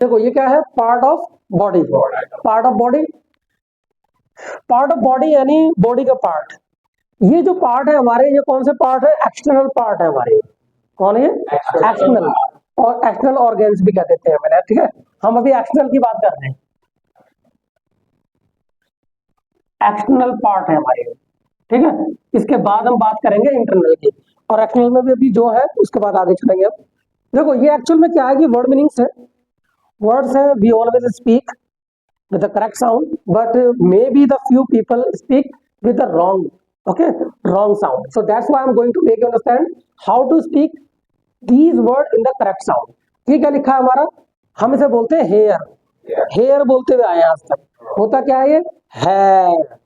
देखो ये क्या है, part of body, part of body, part of body यानी बॉडी का पार्ट। ये जो पार्ट है हमारे, ये कौन से पार्ट है, एक्सटर्नल पार्ट है हमारे। कौन है, एक्सटर्नल, और एक्सटर्नल ऑर्गेन्स भी कह देते हैं मैंने, ठीक है। हम अभी एक्सटर्नल की बात कर रहे हैं, एक्सटर्नल पार्ट है हमारे, ठीक है। इसके बाद हम बात करेंगे इंटरनल की, और एक्सटर्नल में भी अभी जो है उसके बाद आगे चलेंगे अब। देखो ये एक्चुअल में क्या है कि वर्ड मीनिंग्स है, वर्ड्स है, we always speak with the correct sound, but maybe the few people speak with the wrong, okay, wrong sound. So that's why I'm going to make you understand how to speak these words in the correct sound. ये क्या लिखा है हमारा, हम इसे बोलते हैं hair, hair बोलते हुए आए आज तक। होता क्या है ये, हेयर,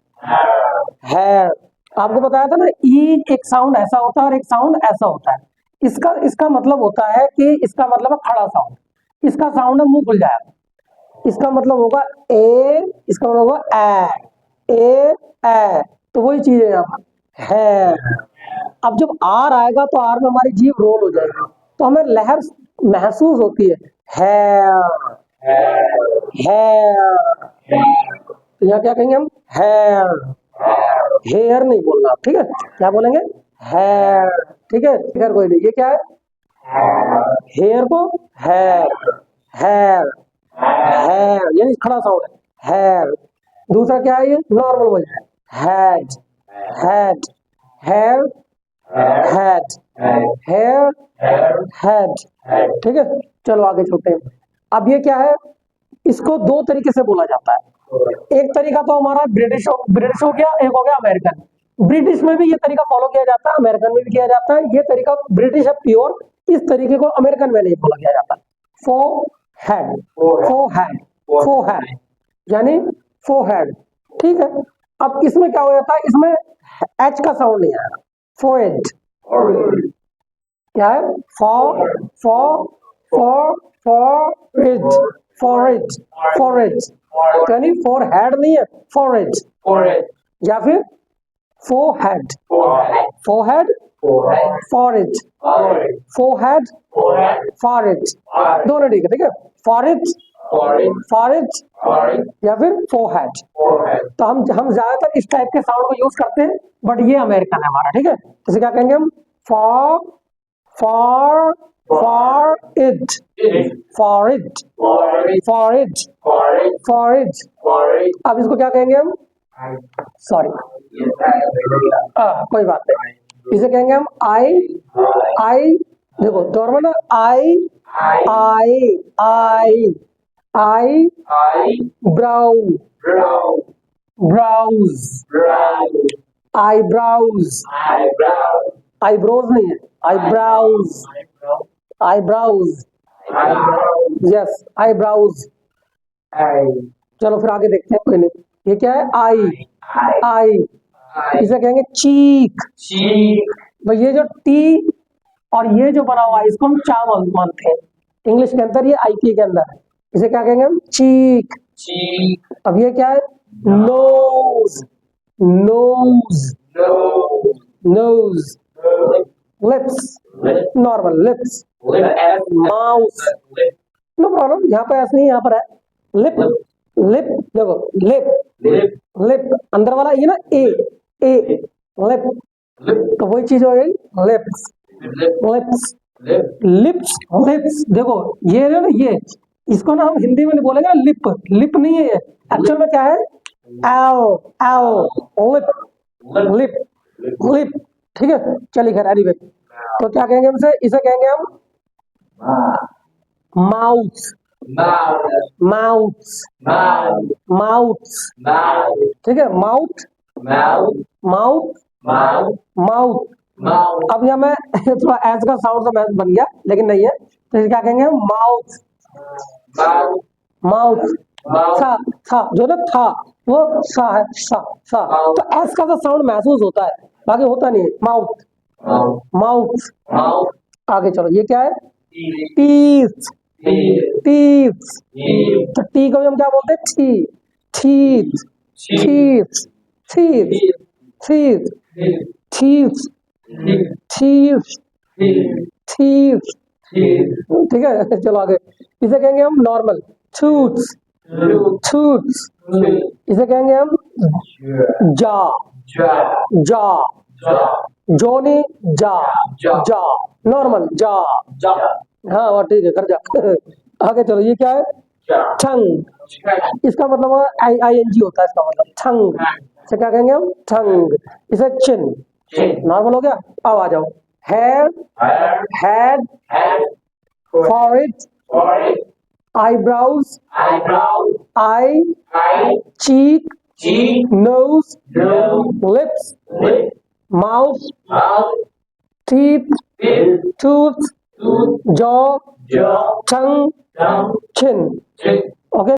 हेयर। आपको बताया था ना, ई एक साउंड ऐसा होता है और एक साउंड ऐसा होता है। इसका मतलब होता है कि इसका मतलब है खड़ा साउंड, इसका साउंड है मुंह खुल जाएगा, इसका मतलब होगा ए, इसका मतलब होगा ए। तो वही चीज है यहाँ है। अब जब आर आएगा तो आर में हमारी जीभ रोल हो जाएगी, तो हमें लहर महसूस होती है। तो यहाँ क्या कहेंगे हम, हेयर नहीं बोलना, ठीक है। क्या बोलेंगे, हेयर, ठीक है। हेयर कोई नहीं, ये क्या है, हेयर को हेयर यानी खड़ा साउंड है, हेयर। दूसरा क्या है, ये नॉर्मल वॉइस है, हेड, हेयर, हेड, ठीक है। चलो आगे चलते हैं। अब ये क्या है, इसको दो तरीके से बोला जाता है। एक तरीका तो हमारा ब्रिटिश हो गया, एक हो गया अमेरिकन। ब्रिटिश में भी ये तरीका फॉलो किया जाता है, अमेरिकन में भी किया जाता है। ये तरीका ब्रिटिश है प्योर, इस तरीके को अमेरिकन में नहीं बोला किया जाता। फोरहेड यानी फोरहेड, ठीक है। अब इसमें क्या हो जाता है, इसमें एच का साउंड नहीं आएगा, फोरहेड क्या है, फोरहेड यानी फोरहेड नहीं है, फोरहेड, या फिर फोरहेड, फोरहेड, दोनों ठीक है, ठीक है। फोरहेड या फिर फोरहेड। तो हम ज्यादातर इस टाइप के साउंड को यूज करते हैं, बट ये अमेरिकन है हमारा, ठीक है। तो क्या कहेंगे हम, फोरहेड। अब इसको क्या कहेंगे हम, सॉरी कोई बात नहीं, इसे कहेंगे हम आई। देखो नॉर्मल आई ब्राउज, आईब्रोज नहीं है, आईब्राउज, यस आईब्राउज। चलो फिर आगे देखते हैं, कोई नहीं। ये क्या है, आई, इसे कहेंगे चीक। भाई ये जो टी और ये जो बना हुआ है, इसको हम चा मानते हैं इंग्लिश के अंदर, ये आईपी के अंदर है। इसे क्या कहेंगे हम, चीक। अब ये क्या है, nose, lips, normal lips, mouth, no problem, यहाँ पे ऐसा नहीं, यहाँ पर है लिप, देखो लिप अंदर वाला ये ना, ए लिप, तो वही चीज हो गई, लिप्स। देखो ये ना, ये इसको ना हम हिंदी में नहीं बोलेंगे, लिप नहीं है ये, एक्चुअल में क्या है, लिप, ठीक है। चलिए खैर, एनीवे, तो क्या कहेंगे हमसे, इसे कहेंगे हम माउथ, ठीक है, माउथ। अब यहाँ मैं थोड़ा एस का साउंड सा बन गया, लेकिन नहीं है, तो इसे क्या कहेंगे, माउथ, था जो ना था, वो सा है, सा। तो एस का साउंड महसूस होता है, बाकी होता नहीं है, माउथ। आगे चलो, ये क्या है, टीथ। तो टी को हम क्या बोलते हैं, थीथ। ठीक है चलो आगे, इसे कहेंगे हम नॉर्मल, टूथ्स, टूथ्स। इसे कहेंगे हम जा, जा, जोनी, जा, जा, नॉर्मल जा। हाँ वो ठीक है, कर जा। आगे चलो, ये क्या है? टंग। इसका मतलब आई एन जी होता है, इसका मतलब टंग। इसे क्या कहेंगे हम? टंग। इसे चिन, नॉर्मल हो गया। अब आ जाओ, hair, head, forehead, eyebrows, eye, cheek, nose, lips, mouth, teeth, tooth, jaw, tongue, chin. Okay.